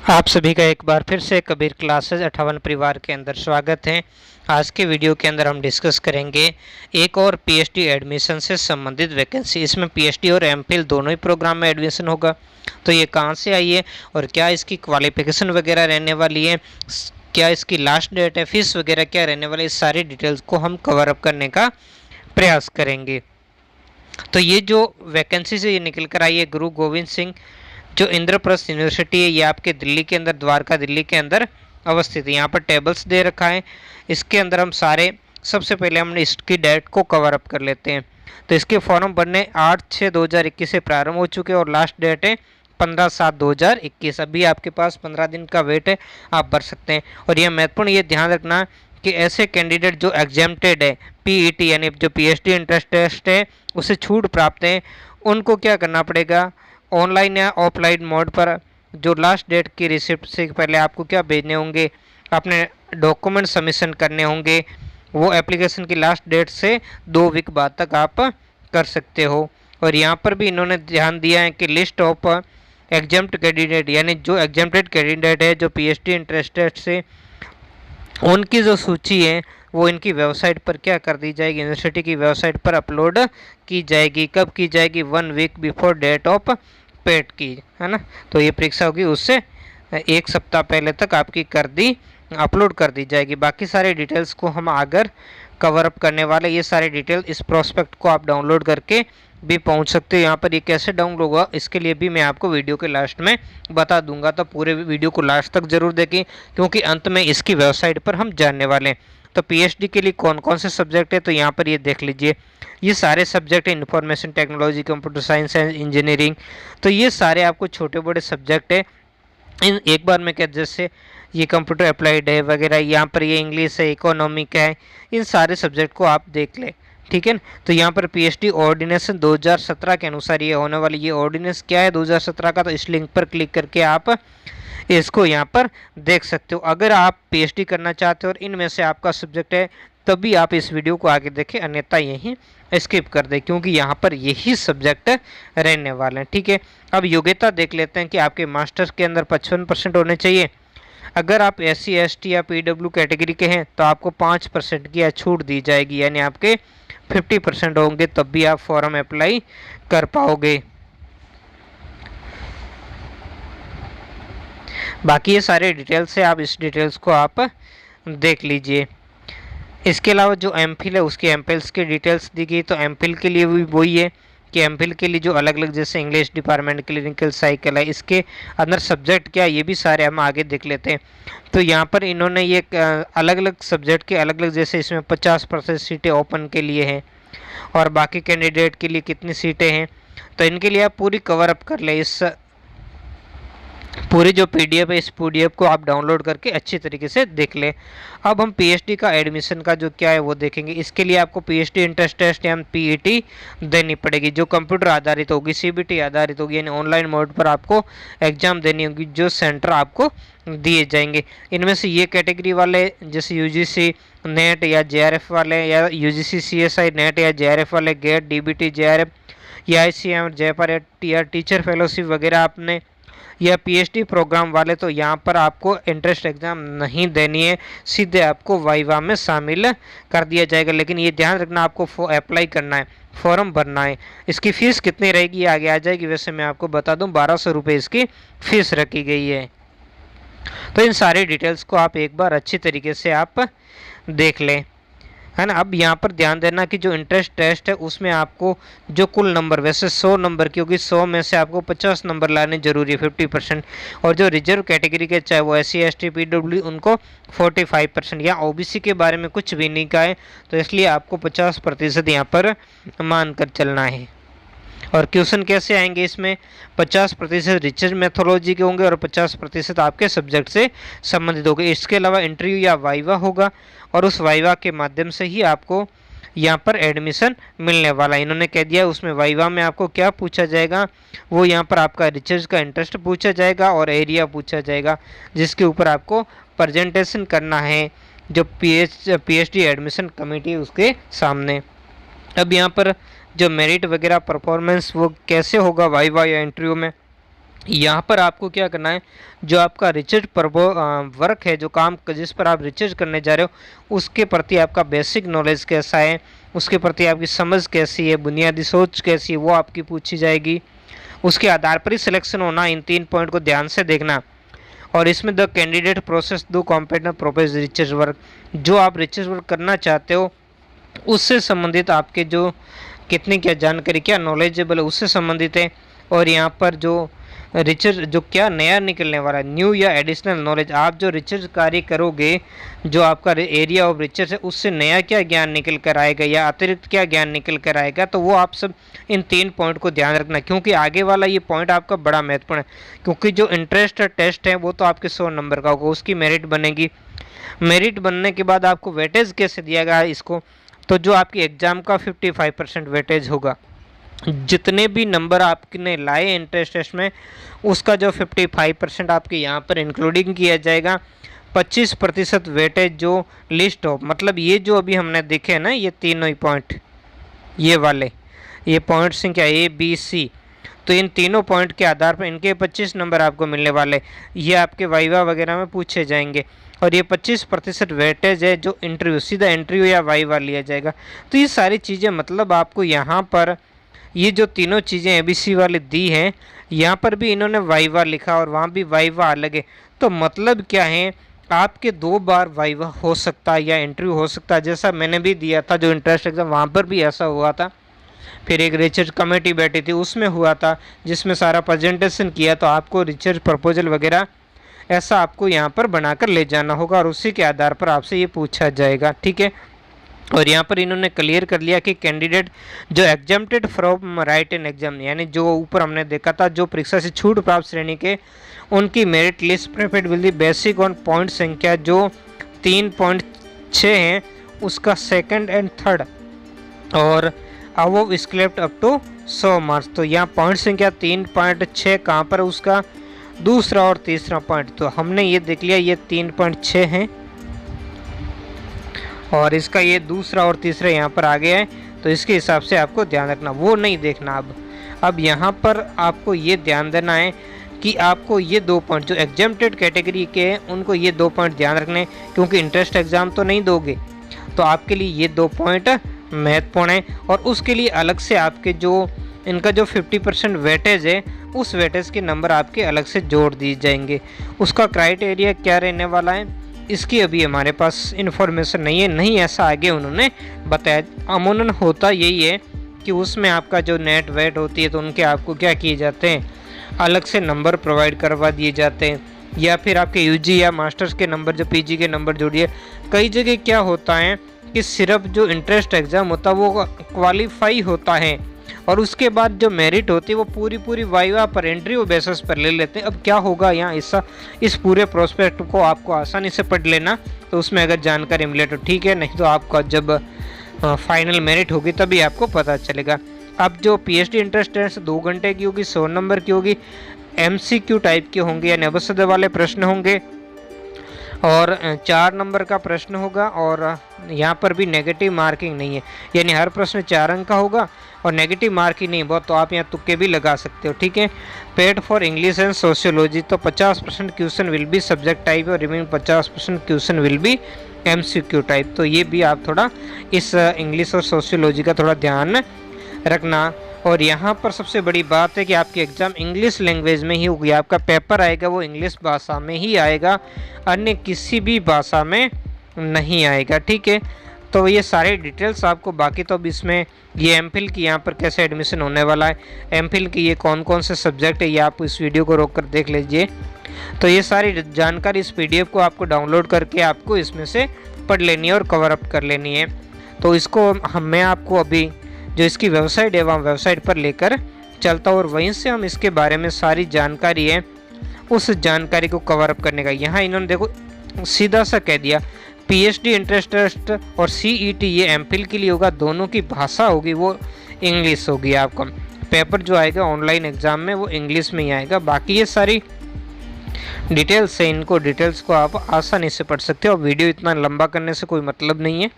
आप सभी का एक बार फिर से कबीर क्लासेस 58 परिवार के अंदर स्वागत है। आज के वीडियो के अंदर हम डिस्कस करेंगे एक और पीएचडी एडमिशन से संबंधित वैकेंसी। इसमें पीएचडी और एमफिल दोनों ही प्रोग्राम में एडमिशन होगा। तो ये कहाँ से आई है और क्या इसकी क्वालिफिकेशन वगैरह रहने वाली है, क्या इसकी लास्ट डेट है, फीस वगैरह क्या रहने वाली है, इस सारी डिटेल्स को हम कवर अप करने का प्रयास करेंगे। तो ये जो वैकेंसी से ये निकल कर आई है गुरु गोविंद सिंह जो इंद्रप्रस्थ यूनिवर्सिटी है, ये आपके दिल्ली के अंदर, द्वारका दिल्ली के अंदर अवस्थित है। यहाँ पर टेबल्स दे रखा है, इसके अंदर हम सारे सबसे पहले हमने इसकी डेट को कवर अप कर लेते हैं। तो इसके फॉर्म भरने 8/6/2021 से प्रारंभ हो चुके हैं और लास्ट डेट है 15/7/2021। अभी आपके पास 15 दिन का वेट है, आप भर सकते हैं। और यह महत्वपूर्ण ये ध्यान रखना कि ऐसे कैंडिडेट जो एग्जाम्प्टेड है पीईटी यानी जो पीएचडी इंट्रेंस टेस्ट है उसे छूट प्राप्त है, उनको क्या करना पड़ेगा, ऑनलाइन या ऑफलाइन मोड पर जो लास्ट डेट की रिसिप्ट से पहले आपको क्या भेजने होंगे, अपने डॉक्यूमेंट सबमिशन करने होंगे। वो एप्लीकेशन की लास्ट डेट से 2 वीक बाद तक आप कर सकते हो। और यहाँ पर भी इन्होंने ध्यान दिया है कि लिस्ट ऑफ एग्जाम्प्ट कैंडिडेट यानी जो एग्जाम्प्टेड कैंडिडेट है जो पीएचडी इंटरेस्टेड से, उनकी जो सूची है वो इनकी वेबसाइट पर क्या कर दी जाएगी, यूनिवर्सिटी की वेबसाइट पर अपलोड की जाएगी। कब की जाएगी, 1 week before date of paid की, है ना। तो ये परीक्षा होगी उससे 1 सप्ताह पहले तक आपकी अपलोड कर दी जाएगी। बाकी सारे डिटेल्स को हम आगे कवर अप करने वाले। ये सारे डिटेल इस प्रोस्पेक्ट को आप डाउनलोड करके भी पहुंच सकते हो। यहाँ पर ये कैसे डाउनलोड होगा इसके लिए भी मैं आपको वीडियो के लास्ट में बता दूंगा, तो पूरे वीडियो को लास्ट तक जरूर देखें क्योंकि अंत में इसकी वेबसाइट पर हम जानने वाले हैं। तो पीएचडी के लिए कौन कौन से सब्जेक्ट है, तो यहाँ पर ये देख लीजिए, ये सारे सब्जेक्ट है, information technology, computer science and engineering. तो ये सारे आपको छोटे बड़े सब्जेक्ट है। इन एक बार में क्या, जैसे ये कंप्यूटर अप्लाइड है वगैरह, यहाँ पर ये इंग्लिश है, इकोनॉमिक है, इन सारे सब्जेक्ट को आप देख लें, ठीक है। तो यहाँ पर पीएचडी ऑर्डिनेशन 2017 के अनुसार ये होने वाली, ये ऑर्डिनेंस क्या है 2017 का, तो इस लिंक पर क्लिक करके आप इसको यहाँ पर देख सकते हो। अगर आप पीएचडी करना चाहते हो और इनमें से आपका सब्जेक्ट है तभी आप इस वीडियो को आगे देखें, अन्यथा यहीं स्किप कर दें क्योंकि यहाँ पर यही सब्जेक्ट रहने वाले हैं, ठीक है। अब योग्यता देख लेते हैं कि आपके मास्टर्स के अंदर 55% होने चाहिए। अगर आप SC ST या PW कैटेगरी के हैं तो आपको 5% की छूट दी जाएगी, यानी आपके 50% होंगे तब भी आप फॉर्म अप्लाई कर पाओगे। बाकी ये सारे डिटेल्स है, आप इस डिटेल्स को आप देख लीजिए। इसके अलावा जो एमफिल है उसकी एमफिल्स की डिटेल्स दी गई। तो एमफिल के लिए भी वही है कि एमफिल के लिए जो अलग अलग, जैसे इंग्लिश डिपार्टमेंट, क्लिनिकल साइकिल है, इसके अंदर सब्जेक्ट क्या है ये भी सारे हम आगे देख लेते हैं। तो यहाँ पर इन्होंने ये अलग अलग सब्जेक्ट के अलग अलग, जैसे इसमें 50% सीटें ओपन के लिए हैं और बाकी कैंडिडेट के लिए कितनी सीटें हैं, तो इनके लिए आप पूरी कवर अप कर ले। इस पूरी जो पीडीएफ है, इस पीडीएफ को आप डाउनलोड करके अच्छी तरीके से देख लें। अब हम पीएचडी का एडमिशन का जो क्या है वो देखेंगे। इसके लिए आपको पीएचडी इंट्रेंस टेस्ट या पीईटी देनी पड़ेगी, जो कंप्यूटर आधारित होगी, सीबीटी आधारित होगी, यानी ऑनलाइन मोड पर आपको एग्जाम देनी होगी, जो सेंटर आपको दिए जाएंगे। इनमें से ये कैटेगरी वाले जैसे यूजीसी नेट या जेआरएफ वाले, या यूजीसी सीएसआई नेट या जेआरएफ वाले, गेट, डीबीटी, जेआरएफ या आईसीएम, जयपुर या टीचर फेलोशिप वगैरह आपने, या पीएचडी प्रोग्राम वाले, तो यहाँ पर आपको इंट्रेंस एग्ज़ाम नहीं देनी है, सीधे आपको वाइवा में शामिल कर दिया जाएगा। लेकिन ये ध्यान रखना, आपको अप्लाई करना है, फॉर्म भरना है। इसकी फ़ीस कितनी रहेगी आगे आ जाएगी, वैसे मैं आपको बता दूं 1200 रुपये इसकी फ़ीस रखी गई है। तो इन सारी डिटेल्स को आप एक बार अच्छी तरीके से आप देख लें, है ना। अब यहाँ पर ध्यान देना कि जो इंट्रेंस टेस्ट है उसमें आपको जो कुल नंबर, वैसे 100 नंबर की होगी, 100 में से आपको 50 नंबर लाने जरूरी है, 50%। और जो रिजर्व कैटेगरी के, चाहे वो SC ST PW, उनको 45%। या OBC के बारे में कुछ भी नहीं कहा है, तो इसलिए आपको 50% यहाँ पर मान कर चलना है। और क्वेश्चन कैसे आएंगे इसमें, 50% रिसर्च मेथोलॉजी के होंगे और 50% आपके सब्जेक्ट से संबंधित होंगे। इसके अलावा इंटरव्यू या वाइवा होगा और उस वाइवा के माध्यम से ही आपको यहाँ पर एडमिशन मिलने वाला है। इन्होंने कह दिया उसमें वाइवा में आपको क्या पूछा जाएगा, वो यहाँ पर आपका रिसर्च का इंटरेस्ट पूछा जाएगा और एरिया पूछा जाएगा, जिसके ऊपर आपको प्रेजेंटेशन करना है जो पीएचडी एडमिशन कमेटी उसके सामने। अब यहाँ पर जो मेरिट वगैरह परफॉर्मेंस वो कैसे होगा वाइवा या इंटरव्यू में, यहाँ पर आपको क्या करना है, जो आपका रिसर्च वर्क है, जो काम जिस पर आप रिसर्च करने जा रहे हो उसके प्रति आपका बेसिक नॉलेज कैसा है, उसके प्रति आपकी समझ कैसी है, बुनियादी सोच कैसी है, वो आपकी पूछी जाएगी। उसके आधार पर ही सिलेक्शन होना। इन 3 पॉइंट को ध्यान से देखना। और इसमें द कैंडिडेट प्रोसेस दो कॉम्पिटेंट प्रोपोज रिसर्च वर्क, जो आप रिसर्च वर्क करना चाहते हो उससे संबंधित आपके जो कितनी क्या जानकारी, क्या नॉलेजेबल है, उससे संबंधित है। और यहाँ पर जो रिसर्च जो क्या नया निकलने वाला है, न्यू या एडिशनल नॉलेज, आप जो रिसर्च कार्य करोगे, जो आपका एरिया ऑफ रिसर्च है, उससे नया क्या ज्ञान निकल कर आएगा या अतिरिक्त क्या ज्ञान निकल कर आएगा, तो वो आप सब इन 3 पॉइंट को ध्यान रखना। क्योंकि आगे वाला ये पॉइंट आपका बड़ा महत्वपूर्ण है। क्योंकि जो इंटरेस्ट टेस्ट है वो तो आपके 100 नंबर का होगा, उसकी मेरिट बनेगी। मेरिट बनने के बाद आपको वेटेज कैसे दिया गया इसको, तो जो आपकी एग्ज़ाम का 55% वेटेज होगा। जितने भी नंबर आपने लाए इंटरेस्ट टेस्ट में, उसका जो 55% आपके यहाँ पर इंक्लूडिंग किया जाएगा। 25% वेटेज जो लिस्ट ऑफ, मतलब ये जो अभी हमने देखे हैं ना, ये तीनों ही पॉइंट, ये वाले, ये पॉइंट संख्या ए बी सी, तो इन तीनों पॉइंट के आधार पर इनके 25 नंबर आपको मिलने वाले। ये आपके वाइवा वगैरह में पूछे जाएंगे। और ये 25% वेटेज है जो इंटरव्यू, सीधा इंटरव्यू या वाइवा लिया जाएगा। तो ये सारी चीज़ें, मतलब आपको यहाँ पर ये जो तीनों चीज़ें एबीसी वाले दी हैं, यहाँ पर भी इन्होंने वाइवा लिखा और वहाँ भी वाइवा अलग है। तो मतलब क्या है, आपके 2 बार वाइवा हो सकता है या इंटरव्यू हो सकता है। जैसा मैंने भी दिया था जो इंटरेस्ट एग्जाम, वहाँ पर भी ऐसा हुआ था। फिर एक रिसर्च कमेटी बैठी थी, उसमें हुआ था, जिसमें सारा प्रेजेंटेशन किया। तो आपको रिसर्च प्रपोजल वगैरह ऐसा आपको यहाँ पर बनाकर ले जाना होगा और उसी के आधार पर आपसे ये पूछा जाएगा, ठीक है। और यहाँ पर इन्होंने क्लियर कर लिया कि कैंडिडेट जो exempted from right in exam, यानी जो ऊपर हमने देखा था, जो परीक्षा से छूट प्राप्त श्रेणी के, उनकी merit list prepared will be basic on point संख्या जो 3.6 हैं, उसका सेकंड एंड थर्ड, और अबव स्क्लेप्ट अप टू 100 मार्क्स। तो यहाँ पॉइंट संख्या 3.6 कहाँ पर, उसका दूसरा और तीसरा पॉइंट। तो हमने ये देख लिया, ये 3.6 हैं और इसका ये दूसरा और तीसरा यहाँ पर आ गया है। तो इसके हिसाब से आपको ध्यान रखना, वो नहीं देखना। अब यहाँ पर आपको ये ध्यान देना है कि आपको ये 2 पॉइंट जो एग्जाम्प्टेड कैटेगरी के हैं, उनको ये 2 पॉइंट ध्यान रखने, क्योंकि इंटरेस्ट एग्ज़ाम तो नहीं दोगे, तो आपके लिए ये 2 पॉइंट महत्वपूर्ण है। और उसके लिए अलग से आपके जो इनका जो 50% वेटेज है, उस वेटेज के नंबर आपके अलग से जोड़ दिए जाएंगे। उसका क्राइटेरिया क्या रहने वाला है, इसकी अभी हमारे पास इन्फॉर्मेशन नहीं है, नहीं ऐसा आगे उन्होंने बताया। अमूमन होता यही है कि उसमें आपका जो नेट वेट होती है, तो उनके आपको क्या किए जाते हैं, अलग से नंबर प्रोवाइड करवा दिए जाते हैं। या फिर आपके यूजी या मास्टर्स के नंबर, जो पीजी के नंबर जोड़िए। कई जगह क्या होता है कि सिर्फ जो इंटरेस्ट एग्ज़ाम होता है वो क्वालिफाई होता है, और उसके बाद जो मेरिट होती है वो पूरी वाइवा पर, इंटरव्यू बेसिस पर ले लेते हैं। अब क्या होगा यहाँ, इस पूरे प्रोस्पेक्ट को आपको आसानी से पढ़ लेना, तो उसमें अगर जानकारी मिले तो ठीक है, नहीं तो आपका जब फाइनल मेरिट होगी तभी आपको पता चलेगा। अब जो पीएचडी इंटरेस्ट टेस्ट 2 घंटे की होगी, 100 नंबर की होगी, एमसीक्यू टाइप के होंगे यानी अवसद वाले प्रश्न होंगे, और 4 नंबर का प्रश्न होगा। और यहाँ पर भी नेगेटिव मार्किंग नहीं है, यानी हर प्रश्न 4 अंक का होगा और नेगेटिव मार्किंग नहीं बहुत, तो आप यहाँ तुक्के भी लगा सकते हो, ठीक है। Paid for English and sociology, तो 50% question will be subject type और remaining 50% question will be MCQ type. तो ये भी आप थोड़ा इस इंग्लिश और सोशियोलॉजी का थोड़ा ध्यान रखना। और यहाँ पर सबसे बड़ी बात है कि आपकी एग्ज़ाम इंग्लिश लैंग्वेज में ही होगी, आपका पेपर आएगा वो इंग्लिश भाषा में ही आएगा, अन्य किसी भी भाषा में नहीं आएगा, ठीक है। तो ये सारे डिटेल्स आपको, बाकी तो अब इसमें ये एमफिल की यहाँ पर कैसे एडमिशन होने वाला है, एमफिल की ये कौन कौन से सब्जेक्ट है, ये आप इस वीडियो को रोक कर देख लीजिए। तो ये सारी जानकारी इस PDF को आपको डाउनलोड करके आपको इसमें से पढ़ लेनी है और कवर अप कर लेनी है। तो इसको मैं आपको अभी जो इसकी वेबसाइट है वहाँ वेबसाइट पर लेकर चलता हूँ, और वहीं से हम इसके बारे में सारी जानकारी है उस जानकारी को कवर अप करने का। यहाँ इन्होंने देखो सीधा सा कह दिया, पीएचडी इंटरेस्ट टेस्ट और सीईटी ये एमफिल के लिए होगा, दोनों की भाषा होगी वो इंग्लिश होगी। आपका पेपर जो आएगा ऑनलाइन एग्ज़ाम में वो इंग्लिश में ही आएगा। बाकी ये सारी डिटेल्स है, इनको डिटेल्स को आप आसानी से पढ़ सकते हो। वीडियो इतना लंबा करने से कोई मतलब नहीं है,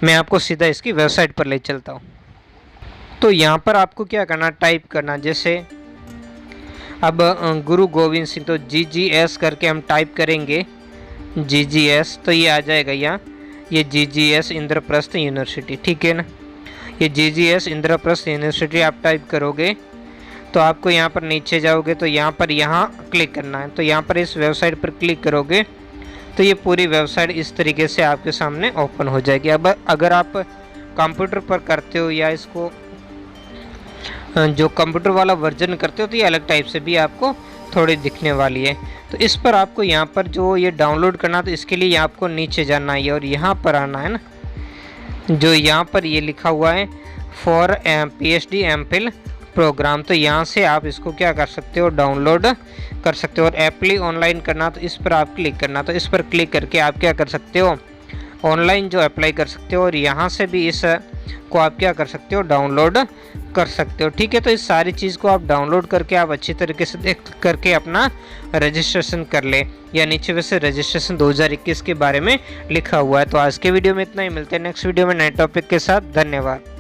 मैं आपको सीधा इसकी वेबसाइट पर ले चलता हूँ। तो यहाँ पर आपको क्या करना, टाइप करना, जैसे अब गुरु गोविंद सिंह, तो GGS करके हम टाइप करेंगे GGS, तो ये आ जाएगा यहाँ, ये GGS इंद्रप्रस्थ यूनिवर्सिटी, ठीक है ना। ये GGS इंद्रप्रस्थ यूनिवर्सिटी आप टाइप करोगे तो आपको यहाँ पर नीचे जाओगे तो यहाँ क्लिक करना है। तो यहाँ पर इस वेबसाइट पर क्लिक करोगे तो ये पूरी वेबसाइट इस तरीके से आपके सामने ओपन हो जाएगी। अब अगर आप कंप्यूटर पर करते हो या इसको जो कंप्यूटर वाला वर्जन करते हो तो ये अलग टाइप से भी आपको थोड़ी दिखने वाली है। तो इस पर आपको यहाँ पर जो ये डाउनलोड करना, तो इसके लिए आपको नीचे जाना है और यहाँ पर आना है ना, जो यहाँ पर ये लिखा हुआ है फॉर PhD MPhil प्रोग्राम, तो यहाँ से आप इसको क्या कर सकते हो, डाउनलोड कर सकते हो। और एप्ली ऑनलाइन करना तो इस पर आप क्लिक करना, तो इस पर क्लिक करके आप क्या कर सकते हो, ऑनलाइन जो अप्लाई कर सकते हो और यहाँ से भी इस को आप क्या कर सकते हो, डाउनलोड कर सकते हो, ठीक है। तो इस सारी चीज़ को आप डाउनलोड करके आप अच्छी तरीके से देख करके अपना रजिस्ट्रेशन कर ले, या नीचे वैसे रजिस्ट्रेशन 2021 के बारे में लिखा हुआ है। तो आज के वीडियो में इतना ही, मिलते हैं नेक्स्ट वीडियो में नए टॉपिक के साथ। धन्यवाद।